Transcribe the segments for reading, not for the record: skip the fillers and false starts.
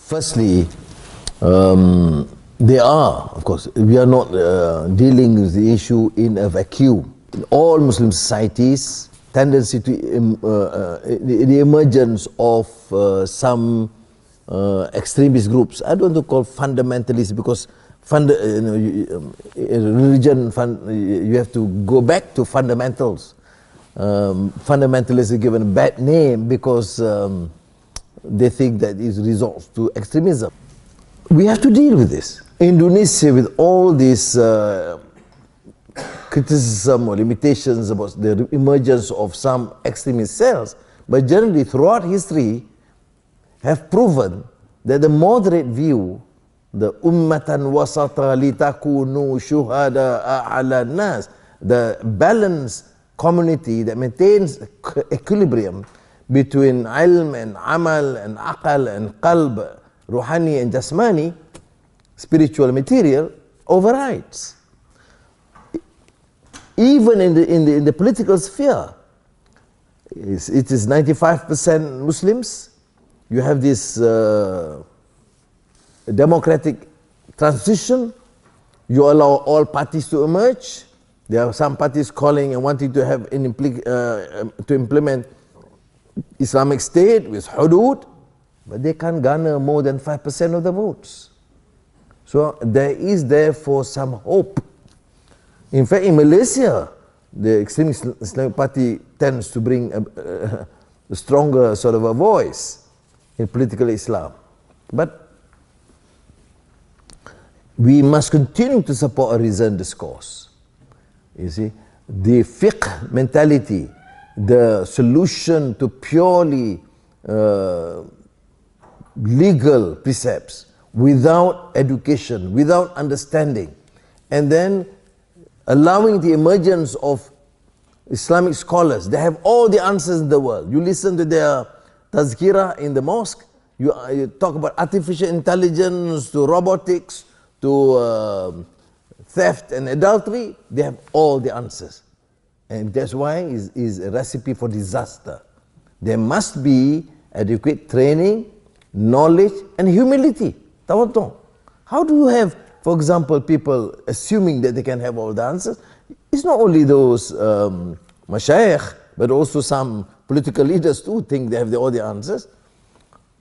Firstly, they are, of course, we are not dealing with the issue in a vacuum. In all Muslim societies, tendency to the emergence of some extremist groups. I don't want to call fundamentalists because religion, you have to go back to fundamentals. Fundamentalists are given a bad name because they think that it resorts to extremism. We have to deal with this. Indonesia, with all these criticism or limitations about the emergence of some extremist cells, but generally throughout history have proven that the moderate view, the ummatan wasata litakunu shuhada ala nas, the balanced community that maintains equilibrium between ilm and amal and aqal and qalb, ruhani and jasmani, spiritual material, overrides. Even in the political sphere, it is 95% Muslims. You have this democratic transition. You allow all parties to emerge. There are some parties calling and wanting to have to implement Islamic State with hudud, but they can't garner more than 5% of the votes. So there is therefore some hope. In fact, in Malaysia, the extremist Islamic Party tends to bring a stronger sort of a voice in political Islam. But we must continue to support a reasoned discourse. You see, the fiqh mentality, the solution to purely legal precepts without education, without understanding, and then allowing the emergence of Islamic scholars. They have all the answers in the world. You listen to their tazkirah in the mosque, you talk about artificial intelligence, to robotics, to theft and adultery, they have all the answers. And that's why it is a recipe for disaster. There must be adequate training, knowledge and humility. Tawaddu'. How do you have, for example, people assuming that they can have all the answers? It's not only those mashayikh, but also some political leaders too think they have all the answers.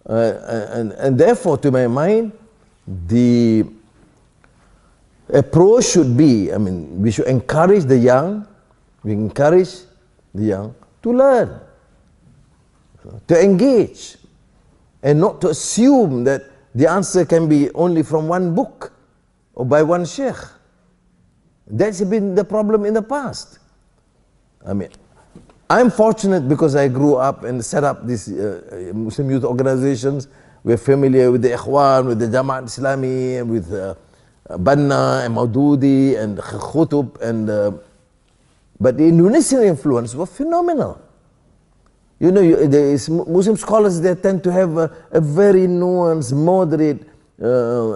And therefore, to my mind, the approach should be, we should encourage the young, to learn, to engage, and not to assume that the answer can be only from one book or by one sheikh. That's been the problem in the past. I'm fortunate because I grew up and set up these Muslim youth organizations. We're familiar with the Ikhwan, with the Jamaat Islami, with Banna and Maududi and Khutub, and but the Indonesian influence was phenomenal. You know, Muslim scholars, they tend to have a very nuanced, moderate,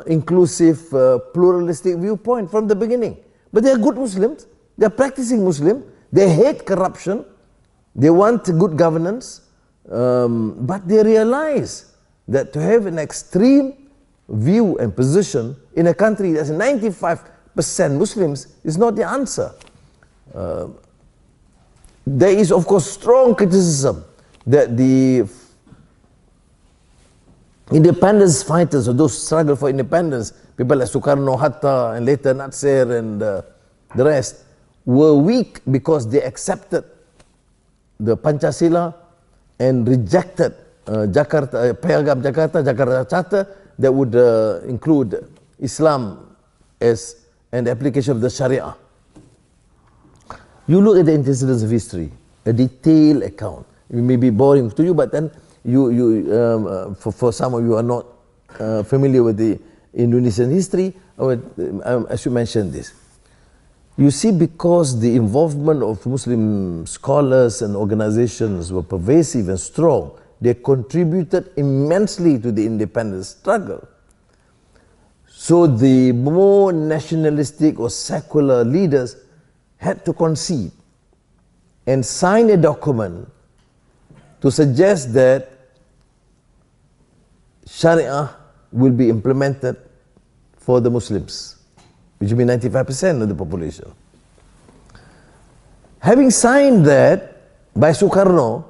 inclusive, pluralistic viewpoint from the beginning. But they are good Muslims, they are practicing Muslim, they hate corruption, they want good governance, but they realize that to have an extreme view and position in a country that's 95% Muslims is not the answer. There is, of course, strong criticism that the independence fighters, or those who struggle for independence, people like Sukarno, Hatta, and later Nasser and the rest, were weak because they accepted the Pancasila and rejected Piagam Jakarta Charter that would include Islam as an application of the sharia. You look at the antecedents of history, a detailed account. It may be boring to you, but then for some of you who are not familiar with the Indonesian history, I should mention this. You see, because the involvement of Muslim scholars and organizations were pervasive and strong, they contributed immensely to the independence struggle. So the more nationalistic or secular leaders had to concede and sign a document to suggest that Sharia will be implemented for the Muslims, which will be 95% of the population. Having signed that by Sukarno,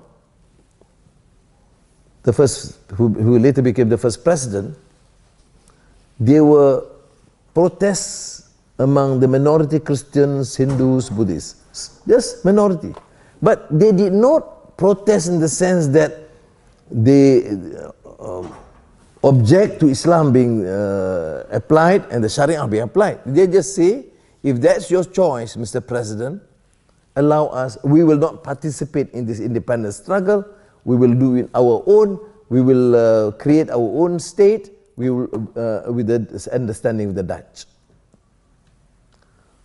the first, who later became the first president, there were protests among the minority Christians, Hindus, Buddhists. Just minority. But they did not protest in the sense that they object to Islam being applied and the Sharia being applied. They just say, if that's your choice, Mr. President, allow us, we will not participate in this independence struggle, we will do it our own, we will create our own state, we will, with the understanding of the Dutch.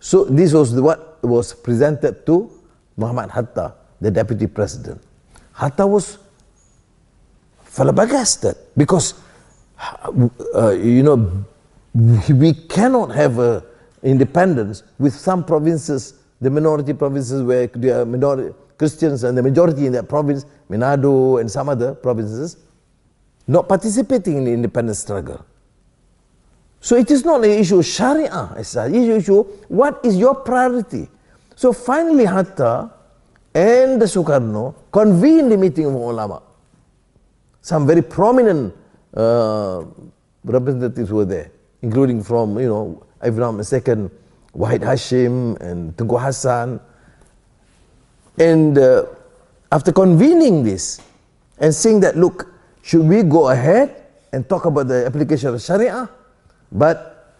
So this was what was presented to Muhammad Hatta, the deputy president. Hatta was flabbergasted because, we cannot have independence with some provinces, the minority provinces where there are minority Christians and the majority in that province, Manado and some other provinces, not participating in the independence struggle. So it is not an issue of Sharia as such, it is an issue, what is your priority? So finally Hatta and the Sukarno convened the meeting of ulama. Some very prominent representatives were there, including from, Ibrahim II, Wahid Hashim and Tengku Hassan. And after convening this and saying that, look, should we go ahead and talk about the application of Sharia, but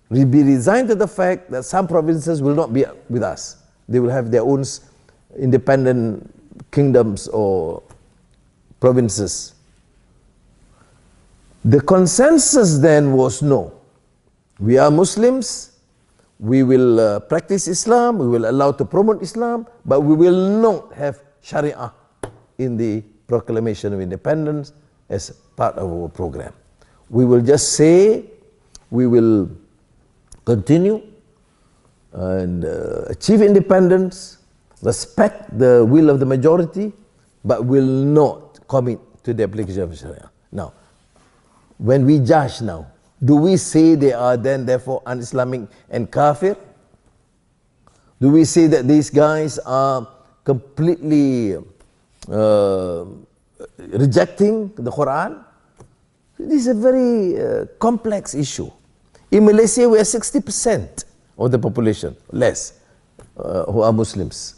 be resigned to the fact that some provinces will not be with us. They will have their own independent kingdoms or provinces. The consensus then was no. We are Muslims, we will practice Islam, we will allow to promote Islam, but we will not have Sharia in the proclamation of independence as part of our program. We will just say we will continue and achieve independence, respect the will of the majority, but will not commit to the application of Sharia. Now, when we judge now, do we say they are then therefore un-Islamic and kafir? Do we say that these guys are completely rejecting the Quran? This is a very complex issue. In Malaysia, we are 60% of the population, less, who are Muslims.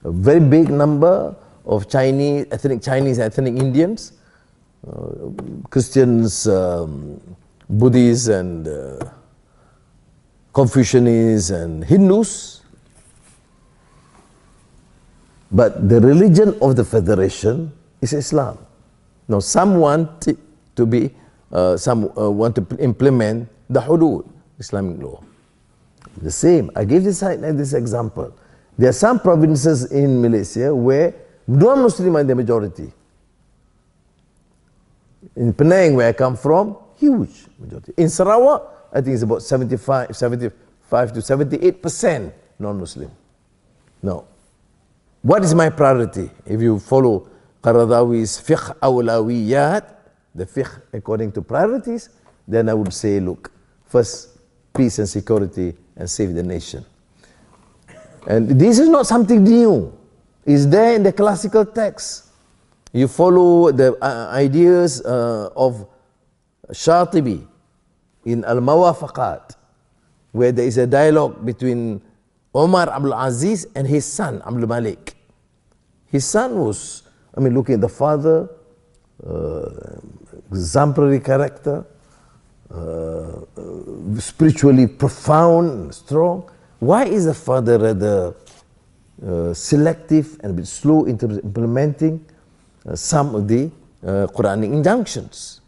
A very big number of Chinese, ethnic Indians, Christians, Buddhists and Confucianists and Hindus. But the religion of the federation is Islam. Now some want it to be, some want to implement the hudud, Islamic law. The same, I gave this example. There are some provinces in Malaysia where non-Muslim are the majority. In Penang, where I come from, huge majority. In Sarawak, I think it's about 75 to 78% non-Muslim. Now, what is my priority? If you follow Qaradawi's fiqh awlawiyat, the fiqh according to priorities, then I would say, look, first, peace and security and save the nation. And this is not something new. It's there in the classical text. You follow the ideas of Shatibi in Al-Mawafaqat, where there is a dialogue between Omar Abdul Aziz and his son, Abdul Malik. His son was, looking at the father, exemplary character, spiritually profound, strong. Why is the father rather selective and a bit slow in terms of implementing some of the Quranic injunctions?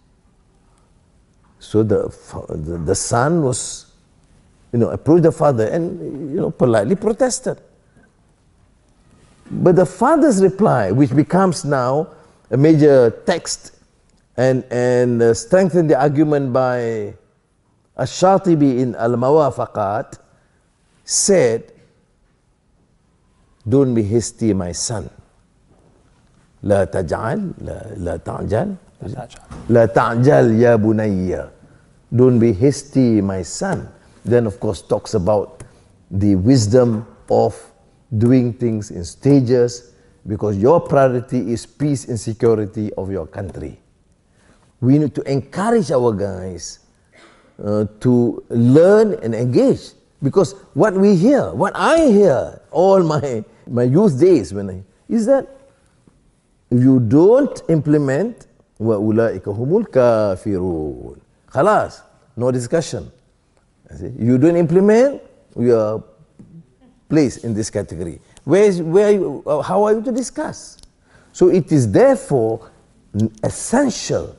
So the son was, approached the father and, politely protested. But the father's reply, which becomes now a major text and strengthened the argument by Ash-Shatibi in Al-Mawafaqat, said, don't be hasty, my son. لا تعجل يا بني Don't be hasty, my son. Then, of course, talks about the wisdom of doing things in stages, because your priority is peace and security of your country. We need to encourage our guys to learn and engage, because what we hear, what I hear all my youth days is that if you don't implement, وَأُولَٰئِكَ هُمُ الْكَافِرُونَ. Khalas, no discussion. You don't implement, you are placed in this category. How are you to discuss? So it is therefore essential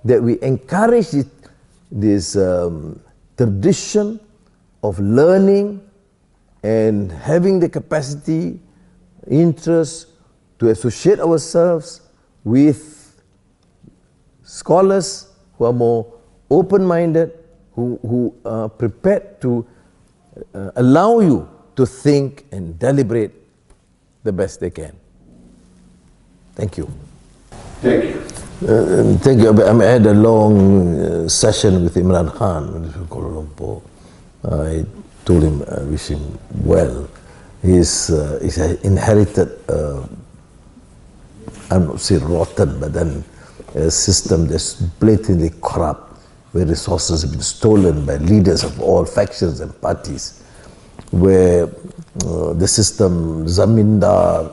that we encourage this tradition of learning and having the capacity, interest to associate ourselves with scholars who are more open-minded, who are prepared to allow you to think and deliberate the best they can. Thank you. Thank you. Thank you. I had a long session with Imran Khan in Kuala Lumpur. I told him, I wish him well. He's inherited, I'm not saying rotten, but then a system that's blatantly corrupt, where resources have been stolen by leaders of all factions and parties, where the system zamindar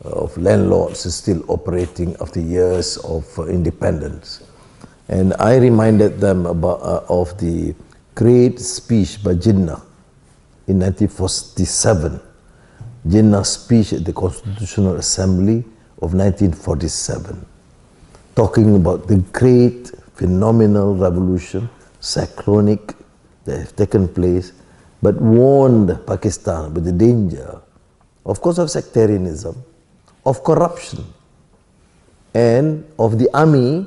of landlords is still operating after years of independence. And I reminded them of the great speech by Jinnah in 1947, Jinnah's speech at the Constitutional Assembly of 1947, talking about the great phenomenal revolution, cyclonic, that have taken place, but warned Pakistan with the danger, of course, of sectarianism, of corruption, and of the army,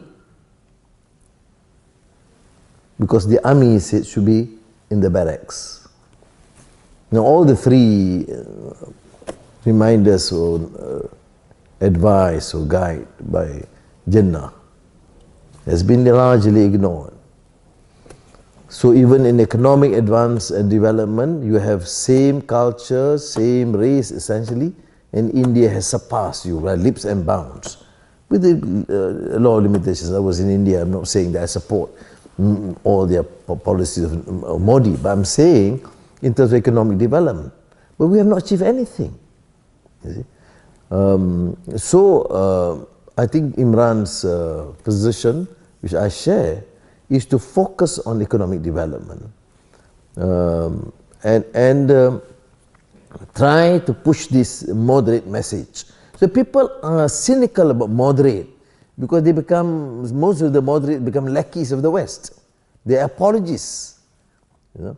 because the army, he said, should be in the barracks. Now, all the three reminders or advice or guide by Jinnah has been largely ignored. So even in economic advance and development, you have same culture, same race essentially, and India has surpassed you by leaps and bounds. With a lot of limitations. I was in India, I'm not saying that I support all their policies of Modi, but I'm saying in terms of economic development. But we have not achieved anything. You see? I think Imran's position, which I share, is to focus on economic development and try to push this moderate message. So people are cynical about moderate because most of the moderate become lackeys of the West. They are apologists, you know.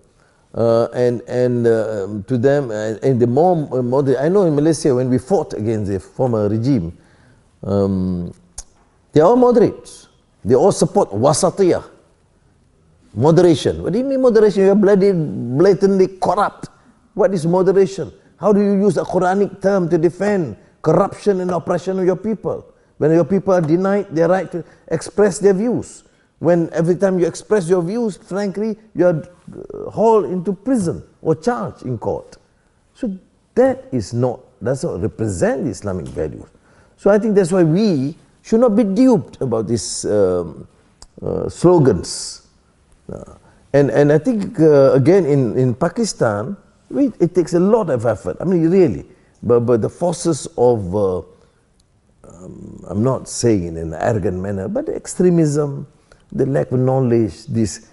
To them, and the more moderate, I know in Malaysia when we fought against the former regime, they are all moderates. They all support wasatiyah, moderation. What do you mean moderation? You are blatantly corrupt. What is moderation? How do you use a Quranic term to defend corruption and oppression of your people? When your people are denied their right to express their views. When every time you express your views, frankly, you are hauled into prison or charged in court. So that does not represent the Islamic values. So I think that's why we should not be duped about these slogans. And I think, again, in Pakistan, it takes a lot of effort. I mean, really. But the forces of, I'm not saying in an arrogant manner, but extremism, the lack of knowledge, this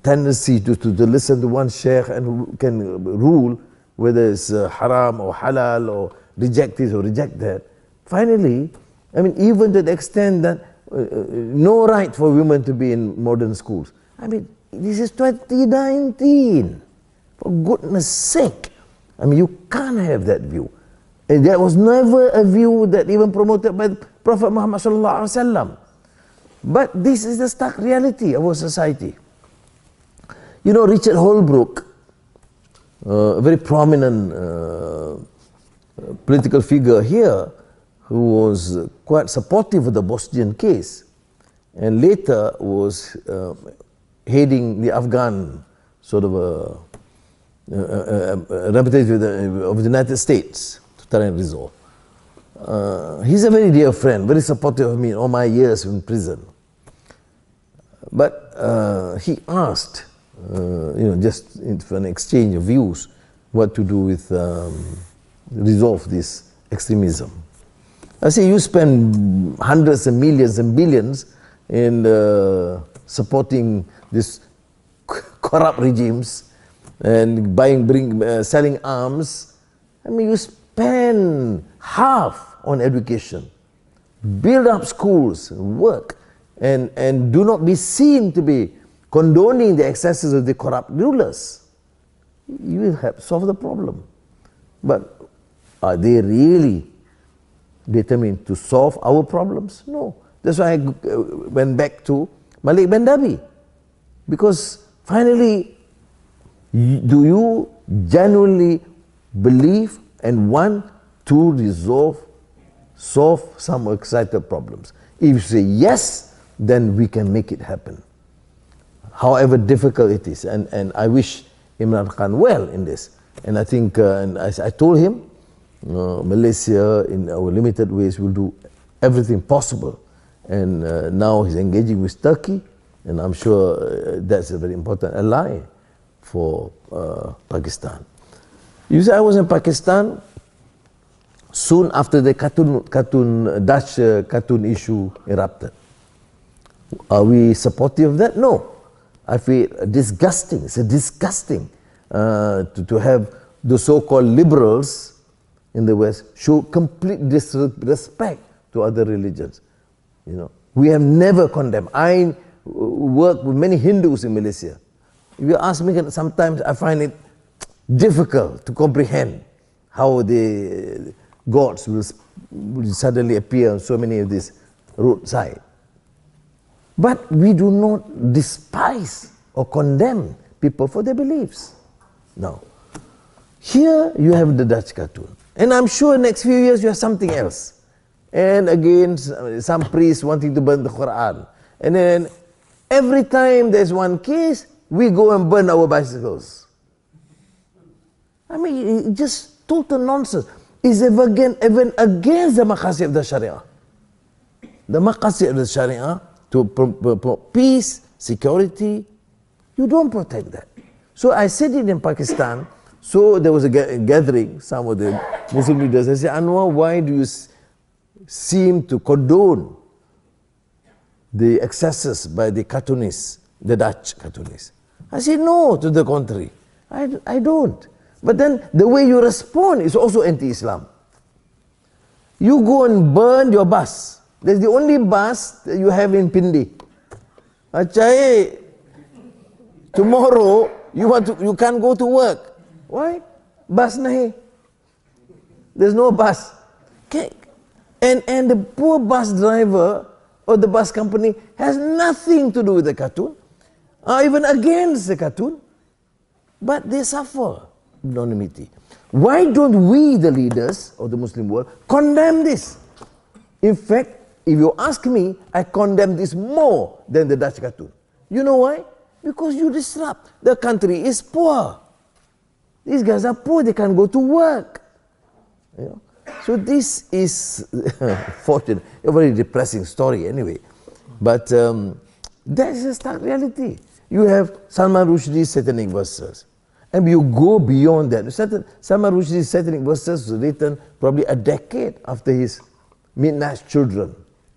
tendency to listen to one sheikh and who can rule whether it's haram or halal or reject this or reject that. Finally, I mean, even to the extent that no right for women to be in modern schools. I mean, this is 2019. For goodness sake. I mean, you can't have that view. And there was never a view that even promoted by Prophet Muhammad sallallahu alaihi wasallam. But this is the stark reality of our society. You know, Richard Holbrooke, a very prominent political figure here, who was quite supportive of the Bosnian case, and later was heading the Afghan sort of a representative of the United States to try and resolve. He's a very dear friend, very supportive of me in all my years in prison. But he asked, just for an exchange of views, what to do with resolve this extremism. I say, you spend hundreds and millions and billions in supporting these corrupt regimes and selling arms. I mean, you spend half on education, build up schools, work, and do not be seen to be condoning the excesses of the corrupt rulers. You will help solve the problem. But are they really determined to solve our problems? No. That's why I went back to Malik Bendabi. Because finally, do you genuinely believe and want to solve some excited problems? If you say yes, then we can make it happen, however difficult it is. And I wish Imran Khan well in this. And I think, and as I told him, Malaysia, in our limited ways, will do everything possible. And now he's engaging with Turkey, and I'm sure that's a very important ally for Pakistan. You see, I was in Pakistan soon after the Dutch cartoon issue erupted. Are we supportive of that? No. I feel disgusting. It's disgusting to have the so-called liberals in the West show complete disrespect to other religions. We have never condemned. I work with many Hindus in Malaysia. If you ask me, sometimes I find it difficult to comprehend how the gods will suddenly appear on so many of these roadside. But we do not despise or condemn people for their beliefs. Now, here you have the Dutch cartoon. And I'm sure next few years you have something else. And again, some priest wanting to burn the Quran. And then every time there's one case, we go and burn our bicycles. I mean, it's just total nonsense. It's even against the maqasid of the sharia. The maqasid of the sharia, to promote peace, security, you don't protect that. So I said it in Pakistan. So there was a gathering, some of the Muslim leaders. I said, Anwar, why do you seem to condone the excesses by the cartoonists, the Dutch cartoonists? I said, no, to the contrary. I don't. But then the way you respond is also anti-Islam. You go and burn your bus. That's the only bus that you have in Pindi. Achai, tomorrow you can't go to work. Why? Bus nahi. There's no bus. Okay. And the poor bus driver or the bus company has nothing to do with the cartoon, or even against the cartoon, but they suffer anonymity. Why don't we, the leaders of the Muslim world, condemn this? In fact, if you ask me, I condemn this more than the Dutch cartoon. You know why? Because you disrupt. The country is poor. These guys are poor, they can't go to work. So this is fortunate, a very depressing story anyway. But that is a stark reality. You have Salman Rushdie's satanic verses. And you go beyond that. Salman Rushdie's satanic verses was written probably a decade after his Midnight Children.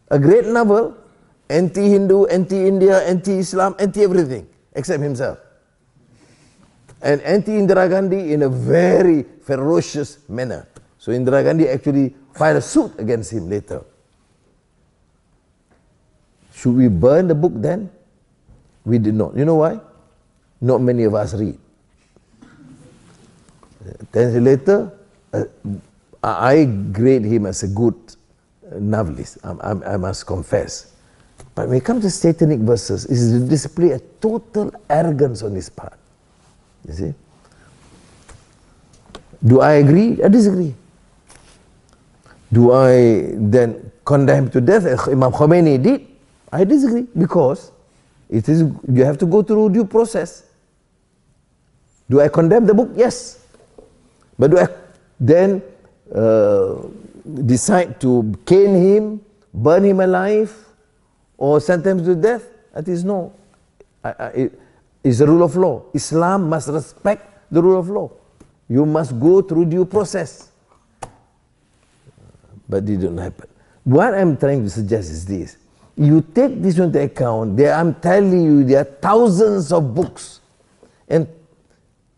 A great novel, anti-Hindu, anti-India, anti-Islam, anti-everything, except himself. And anti-Indira Gandhi in a very ferocious manner. So Indira Gandhi actually filed a suit against him later. Should we burn the book then? We did not. You know why? Not many of us read. 10 years later, I grade him as a good novelist, I must confess. But when it comes to satanic verses, it is to display a total arrogance on his part. You see? Do I agree? I disagree. Do I then condemn him to death as Imam Khomeini did? I disagree, because it is, you have to go through due process. Do I condemn the book? Yes. But do I then decide to cane him, burn him alive, or sentence him to death? That is no. It is the rule of law. Islam must respect the rule of law. You must go through due process. But it didn't happen. What I'm trying to suggest is this. You take this into account, I'm telling you, there are thousands of books and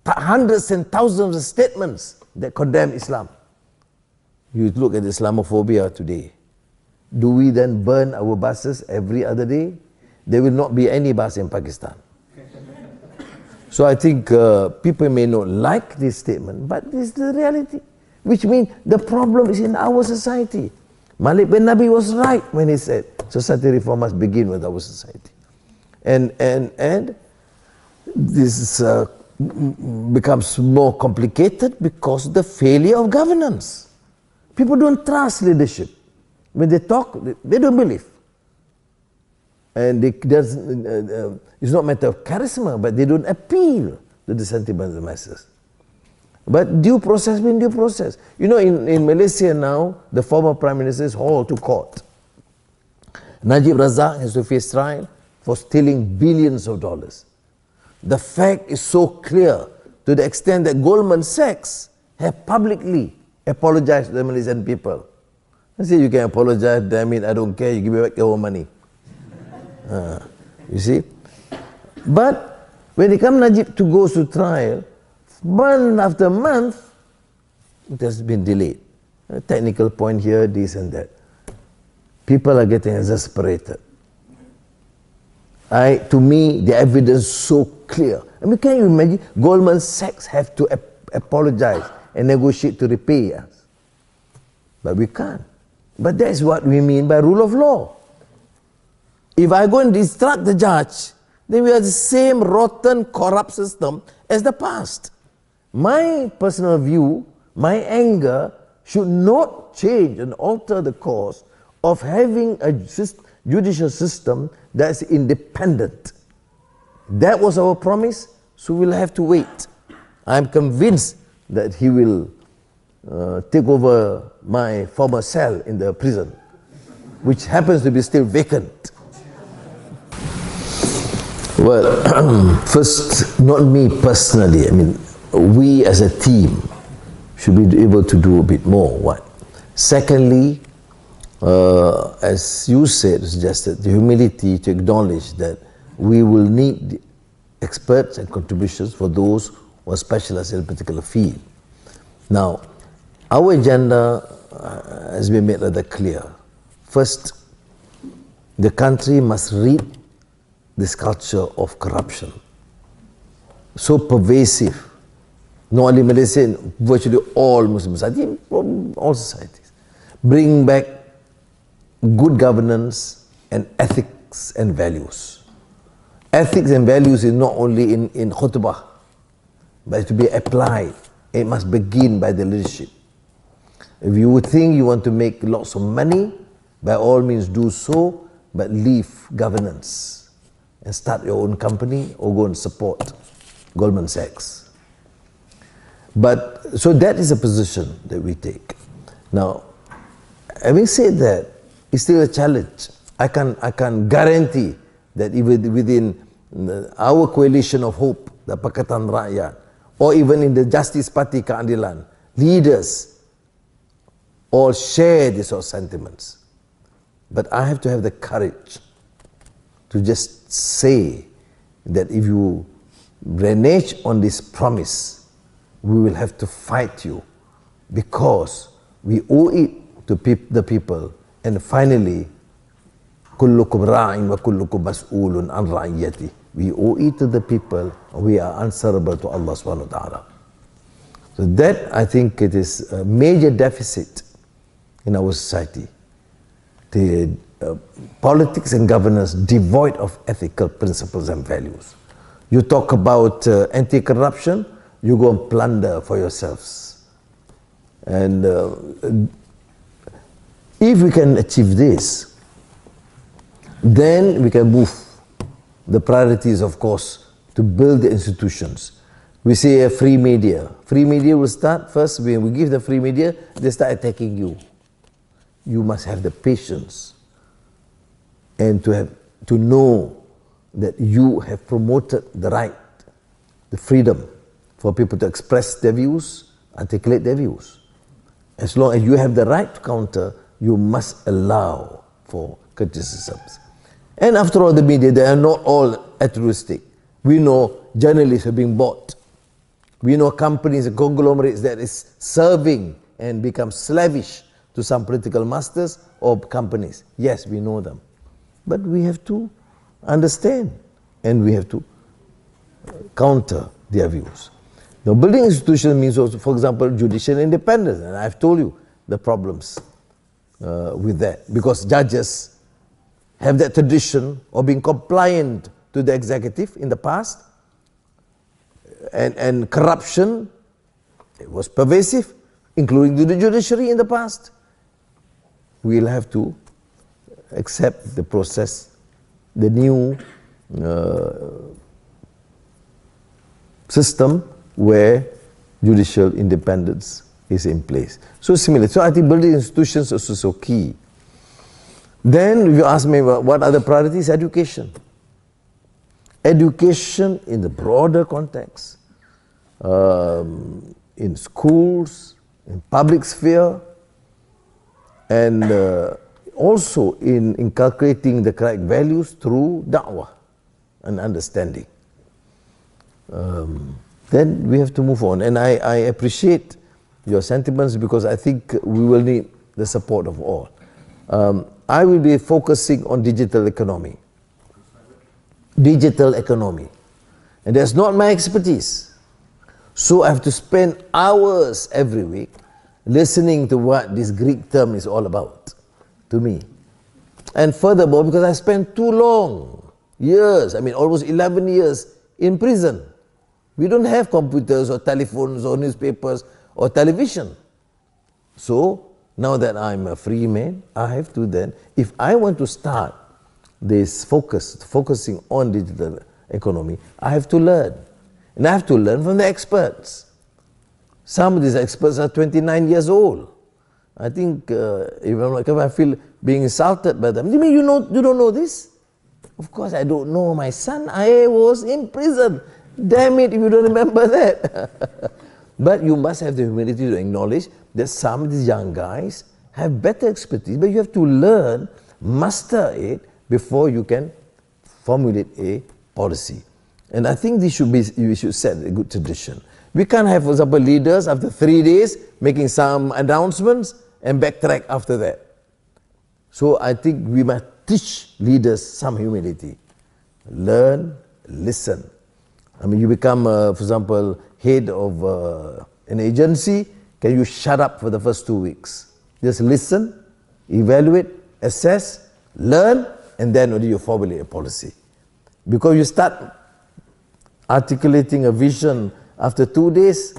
hundreds and thousands of statements that condemn Islam. You look at Islamophobia today. Do we then burn our buses every other day? There will not be any bus in Pakistan. So I think people may not like this statement, but this is the reality. Which means the problem is in our society. Malik bin Nabi was right when he said society reform must begin with our society. And this becomes more complicated because of the failure of governance. People don't trust leadership. When they talk, they don't believe. And it's not a matter of charisma, but they don't appeal to the sentiment of the masses. But due process means due process. You know, in Malaysia now, the former Prime Minister is hauled to court. Najib Razak has to face trial for stealing billions of dollars. The fact is so clear to the extent that Goldman Sachs have publicly apologized to the Malaysian people. I say, you can apologize, damn it, I don't care, you give me back your money. You see? But when it comes Najib to go to trial, month after month, it has been delayed. A technical point here, this and that. People are getting exasperated. To me, the evidence is so clear. I mean, can you imagine? Goldman Sachs have to apologize and negotiate to repay us. But we can't. But that's what we mean by rule of law. If I go and instruct the judge, then we have the same rotten, corrupt system as the past. My personal view, my anger, should not change and alter the course of having a judicial system that's independent. That was our promise, so we'll have to wait. I'm convinced that he will take over my former cell in the prison, which happens to be still vacant. Well, first, not me personally, I mean, we as a team should be able to do a bit more. One. Secondly, as you suggested, the humility to acknowledge that we will need experts and contributions for those who are specialized in a particular field. Now, our agenda has been made rather clear. First, the country must rid this culture of corruption, so pervasive, not only Malaysia, virtually all Muslim societies, all societies. Bring back good governance and ethics and values. Ethics and values is not only in khutbah, but to be applied. It must begin by the leadership. If you think you want to make lots of money, by all means do so, but leave governance and start your own company or go and support Goldman Sachs. But, so that is a position that we take. Now, having said that, it's still a challenge. I can guarantee that even within our coalition of hope, the Pakatan Rakyat, or even in the Justice Party Keadilan, leaders all share these sort of sentiments. But I have to have the courage to just say that if you renege on this promise, we will have to fight you because we owe it to the people. And finally, kullukum ra'in wa kullukum mas'ulun an ra'iyati. We owe it to the people. We are answerable to Allah subhanahu wa ta'ala. So that, I think, it is a major deficit in our society. The politics and governance devoid of ethical principles and values. You talk about anti-corruption, you go and plunder for yourselves. And if we can achieve this, Then we can move. The priorities, of course, to build the institutions. We say a free media. Free media will start first, when we give the free media, they start attacking you. You must have the patience and to know that you have promoted the right, the freedom for people to express their views, articulate their views. As long as you have the right to counter, you must allow for criticisms. And after all, the media, they are not all altruistic. We know journalists are being bought. We know companies and conglomerates that is serving and become slavish to some political masters or companies. Yes, we know them. But we have to understand and we have to counter their views. Now, building institutions means also, for example, judicial independence. And I've told you the problems with that. Because judges have that tradition of being compliant to the executive in the past, and corruption, it was pervasive, including the judiciary in the past. We'll have to accept the process, the new system where judicial independence is in place. So similar. So I think building institutions is also so key. Then if you ask me what are the priorities, education. Education in the broader context, in schools, in public sphere, and also in inculcating the correct values through da'wah and understanding. Then we have to move on. And I appreciate your sentiments because I think we will need the support of all. I will be focusing on digital economy. Digital economy. And that's not my expertise. So I have to spend hours every week listening to what this Greek term is all about to me. And furthermore, because I spent too long, years, I mean almost 11 years in prison. We don't have computers or telephones or newspapers or television. So now that I'm a free man, I have to then, if I want to start this focusing on digital economy, I have to learn. And I have to learn from the experts. Some of these experts are 29 years old. I think, if I feel being insulted by them, you mean you don't know this? Of course I don't know, my son. I was in prison. Damn it, if you don't remember that. But you must have the humility to acknowledge that some of these young guys have better expertise, but you have to learn, master it, before you can formulate a policy. And I think we should set a good tradition. We can't have, for example, leaders after 3 days making some announcements and backtrack after that. So I think we must teach leaders some humility. Learn, listen. I mean, you become, for example, head of an agency, can you shut up for the first 2 weeks? Just listen, evaluate, assess, learn, and then only you formulate a policy. Because you start articulating a vision after 2 days,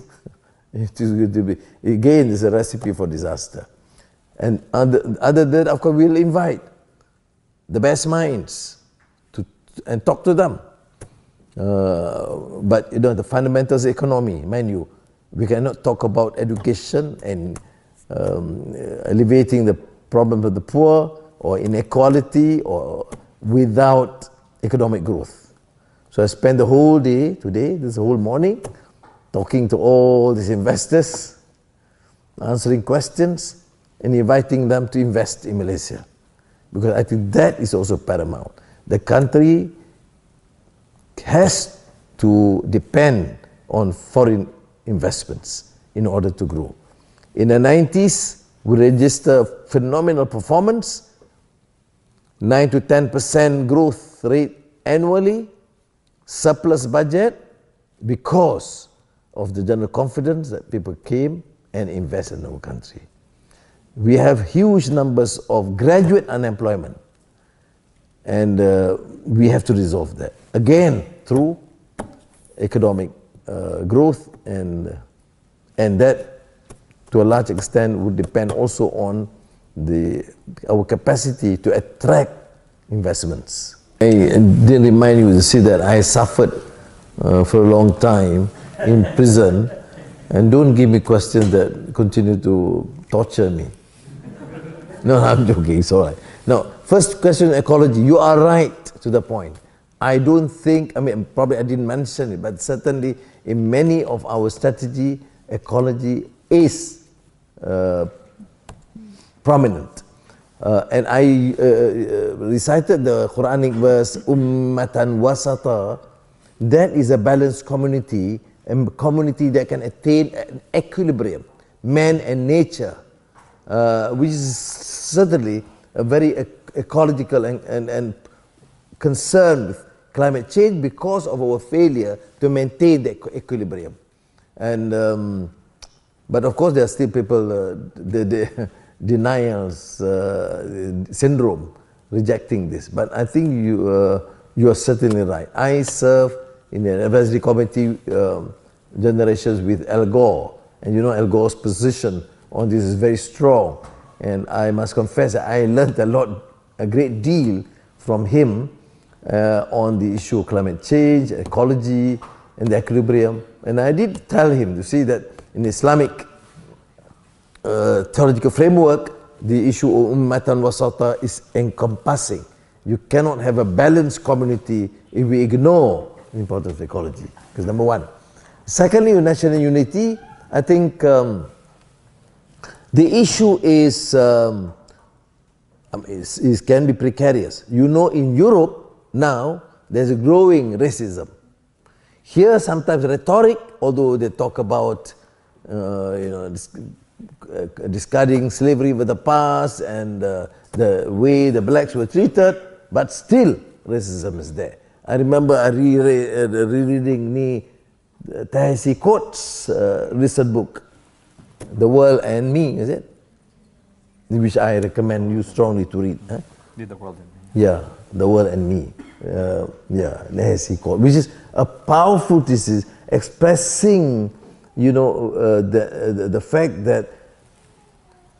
it is going to be, again, is a recipe for disaster. And other than that, of course, we'll invite the best minds and talk to them. But you know, the fundamentals of economy, mind you, we cannot talk about education and alleviating the problems of the poor or inequality or without economic growth. So I spent the whole day today, this whole morning, talking to all these investors, answering questions and inviting them to invest in Malaysia. Because I think that is also paramount. The country has to depend on foreign investments in order to grow. In the 90s, we registered phenomenal performance, 9 to 10% growth rate annually, surplus budget, because of the general confidence that people came and invested in our country. We have huge numbers of graduate unemployment, and we have to resolve that. Again, through economic growth, and that to a large extent would depend also on our capacity to attract investments. I didn't remind you to see that I suffered for a long time in prison, and don't give me questions that continue to torture me. No, I'm joking, it's all right. Now, first question, ecology. You are right to the point. I don't think, I mean, probably I didn't mention it, but certainly in many of our strategy, ecology is prominent. And I recited the Quranic verse, Ummatan Wasata. That is a balanced community, a community that can attain an equilibrium, man and nature, which is certainly a very ecological and concerned with climate change because of our failure to maintain the equilibrium. And but of course there are still people, the denials syndrome, rejecting this. But I think you are certainly right. I serve in an advisory committee generations with Al Gore, and you know Al Gore's position on this is very strong. And I must confess that I learned a great deal from him on the issue of climate change, ecology, and the equilibrium. And I did tell him to see that in Islamic theological framework, the issue of Ummatan Wasata is encompassing. You cannot have a balanced community if we ignore the importance of ecology. Because number one. Secondly, national unity, I think the issue is can be precarious. You know, in Europe now, there's a growing racism. Here, sometimes rhetoric, although they talk about discarding slavery with the past and the way the blacks were treated, but still racism is there. I remember rereading Tahesi Coates' recent book, The World and Me, is it? Which I recommend you strongly to read. Huh? The World and Me. Yeah, The World and Me. Tahesi Coates, which is a powerful thesis expressing, the fact that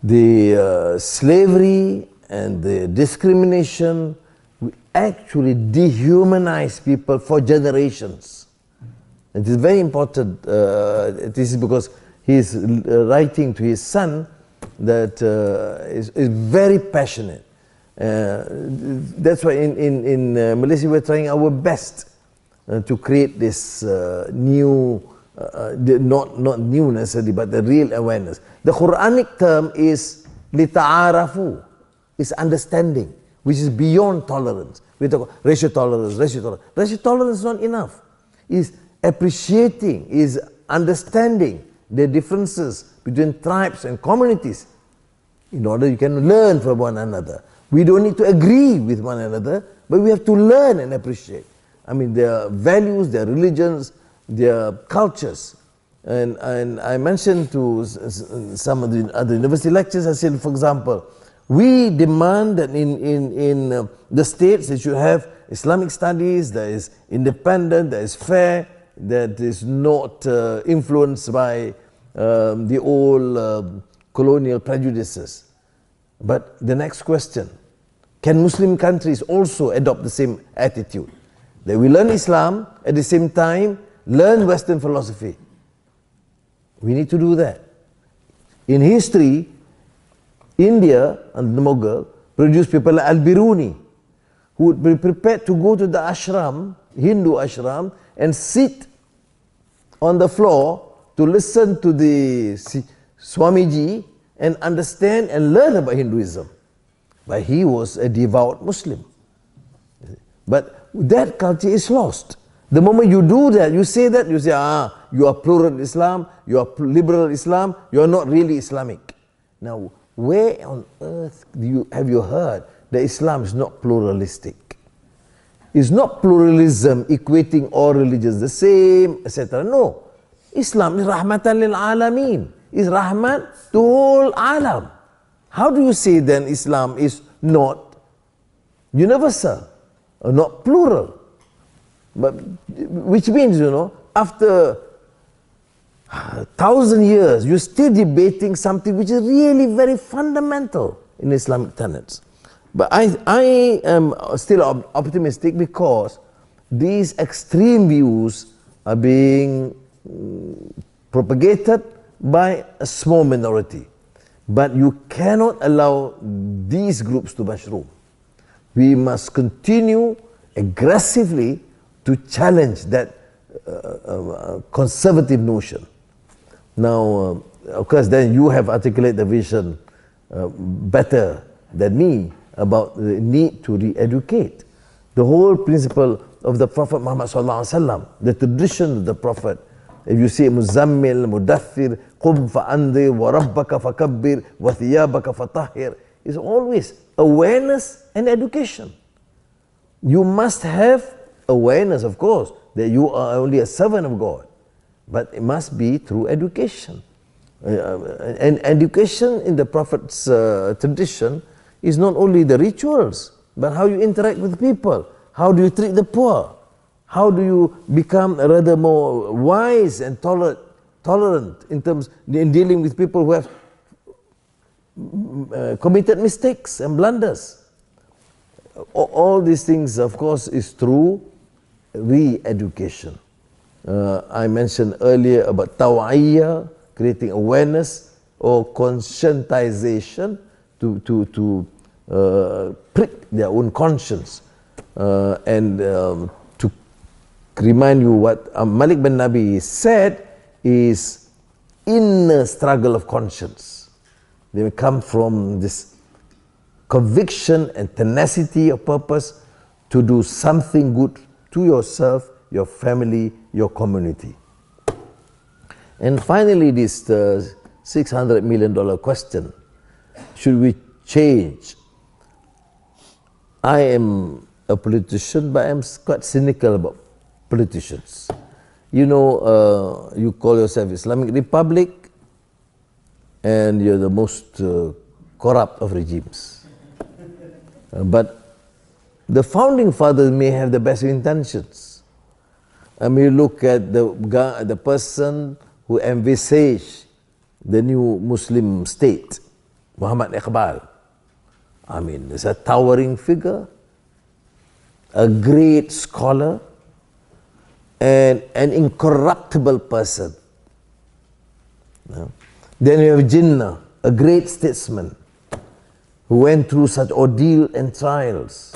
the slavery and the discrimination actually dehumanize people for generations. It is very important. This is because he is writing to his son that is very passionate. That's why in Malaysia we're trying our best to create this new, not new necessarily, but the real awareness. The Quranic term is lita'arafu, is understanding, which is beyond tolerance. We talk about racial tolerance. Racial tolerance is not enough. Is appreciating, is understanding the differences between tribes and communities in order you can learn from one another. We don't need to agree with one another, but we have to learn and appreciate. I mean, their values, their religions, their cultures. And I mentioned to some of the other university lectures, I said, for example, we demand that in the states they should have Islamic studies that is independent, that is fair, that is not influenced by the old colonial prejudices. But the next question, can Muslim countries also adopt the same attitude? That we learn Islam, at the same time, learn Western philosophy. We need to do that. In history, India and the Mughal produced people like Al-Biruni, who would be prepared to go to the ashram, Hindu ashram, and sit on the floor to listen to the Swamiji and understand and learn about Hinduism. But he was a devout Muslim. But that culture is lost. The moment you do that, you say, you are plural Islam, you are liberal Islam, you are not really Islamic. Now, where on earth have you heard that Islam is not pluralistic? It's not pluralism equating all religions the same, etc. No. Islam is rahmatan lil alameen. Is rahmat to whole alam. How do you say then Islam is not universal or not plural? But which means, after 1,000 years, you're still debating something which is really very fundamental in Islamic tenets. But I am still optimistic because these extreme views are being propagated by a small minority. But you cannot allow these groups to mushroom. We must continue aggressively to challenge that conservative notion. Now, of course, then you have articulated the vision better than me about the need to re-educate. The whole principle of the Prophet Muhammad sallallahu alaihi wasallam, the tradition of the Prophet. If you say Muzammil, Mudaththir, Qum fa'andir, wa rabbaka fakabbir, wa thiyabaka fatahhir, is always awareness and education. You must have awareness, of course, that you are only a servant of God, but it must be through education. And education in the Prophet's tradition is not only the rituals, but how you interact with people, how do you treat the poor, how do you become rather more wise and tolerant in dealing with people who have committed mistakes and blunders. All these things, of course, is through re-education. I mentioned earlier about taw'iyah, creating awareness or conscientization to prick their own conscience and to remind you what Malik bin Nabi said is inner struggle of conscience. They come from this conviction and tenacity of purpose to do something good to yourself, your family, your community. And finally, this $600 million question, should we change? I am a politician, but I am quite cynical about politicians. You know, you call yourself Islamic Republic and you're the most corrupt of regimes. But the founding fathers may have the best intentions. I mean, look at the person who envisaged the new Muslim state, Muhammad Iqbal. I mean, he's a towering figure, a great scholar, and an incorruptible person. Then you have Jinnah, a great statesman who went through such ordeal and trials.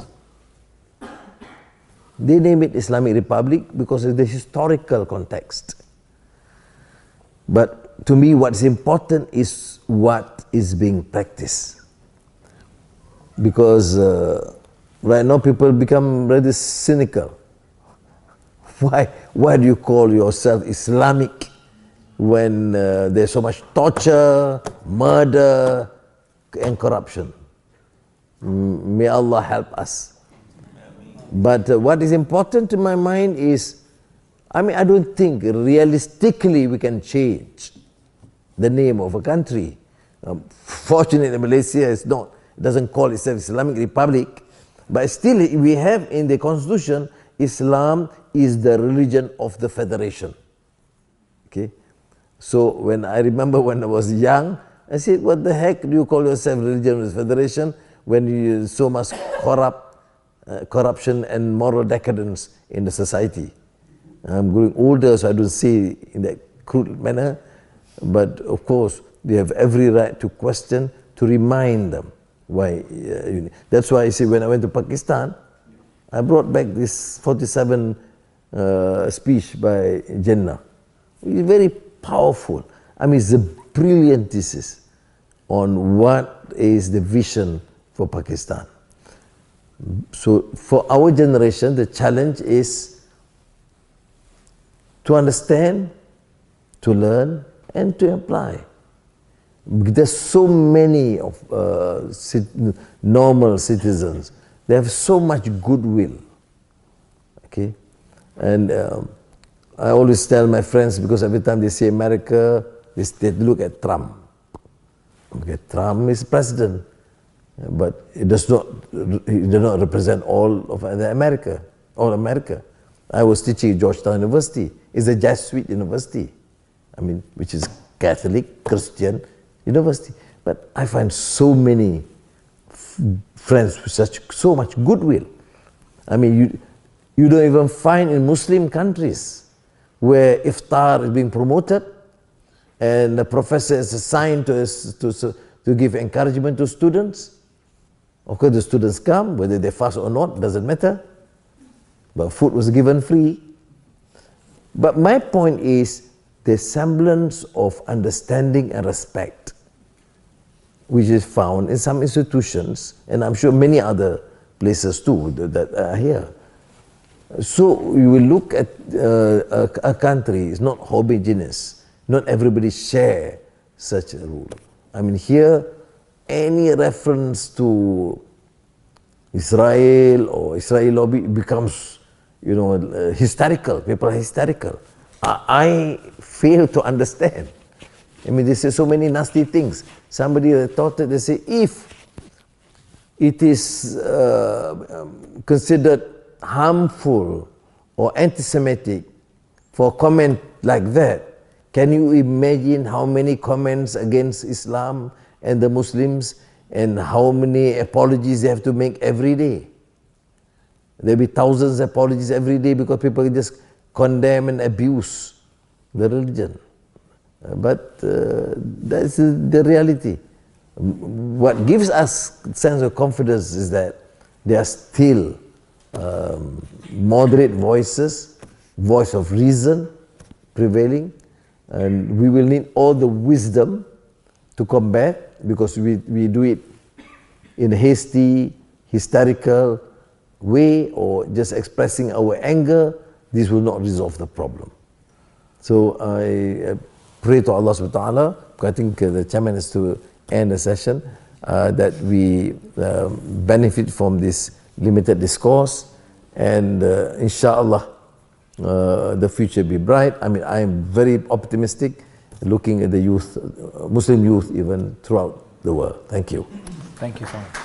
They name it Islamic Republic because of the historical context. But to me, what's important is what is being practiced. Because right now people become rather cynical. Why do you call yourself Islamic when there's so much torture, murder, and corruption? May Allah help us. But what is important to my mind is, I mean, I don't think realistically we can change the name of a country. Fortunately, Malaysia is not, doesn't call itself Islamic Republic, but still we have in the constitution, Islam is the religion of the federation. Okay? So when I remember when I was young, I said, what the heck do you call yourself religion of the federation when you so much corruption and moral decadence in the society? I'm growing older, so I don't say in that crude manner, but of course, they have every right to question, to remind them why. That's why I say when I went to Pakistan, I brought back this 47 speech by Jinnah. It's very powerful. I mean, it's a brilliant thesis on what is the vision for Pakistan. So for our generation, the challenge is to understand, to learn, and to apply. There's so many of normal citizens. They have so much goodwill. Okay, and I always tell my friends, because every time they say America, they look at Trump. Okay, Trump is president, but he does not represent all of America. I was teaching at Georgetown University. It's a Jesuit university, I mean, which is Catholic, Christian university. But I find so many friends with so much goodwill. I mean, you don't even find in Muslim countries where iftar is being promoted and the professor is assigned to give encouragement to students. Of course, the students come, whether they fast or not, doesn't matter. But food was given free. But my point is the semblance of understanding and respect, which is found in some institutions, and I'm sure many other places too that are here. So you will look at a country, it's not homogeneous. Not everybody share such a rule. I mean, here, any reference to Israel or Israel lobby becomes, you know, hysterical. People are hysterical. I fail to understand. I mean, they say so many nasty things. Somebody thought that they say, if it is considered harmful or anti-Semitic for comment like that, can you imagine how many comments against Islam and the Muslims and how many apologies they have to make every day? There'll be thousands of apologies every day because people just condemn and abuse the religion. But that's the reality. What gives us a sense of confidence is that there are still moderate voices, voice of reason prevailing, and we will need all the wisdom to combat, because we do it in a hasty, hysterical way or just expressing our anger. This will not resolve the problem. So I pray to Allah subhanahu wa ta'ala, I think the chairman has to end the session, that we benefit from this limited discourse, and inshallah the future be bright. I mean, I am very optimistic looking at the youth, Muslim youth even throughout the world. Thank you. Thank you so much.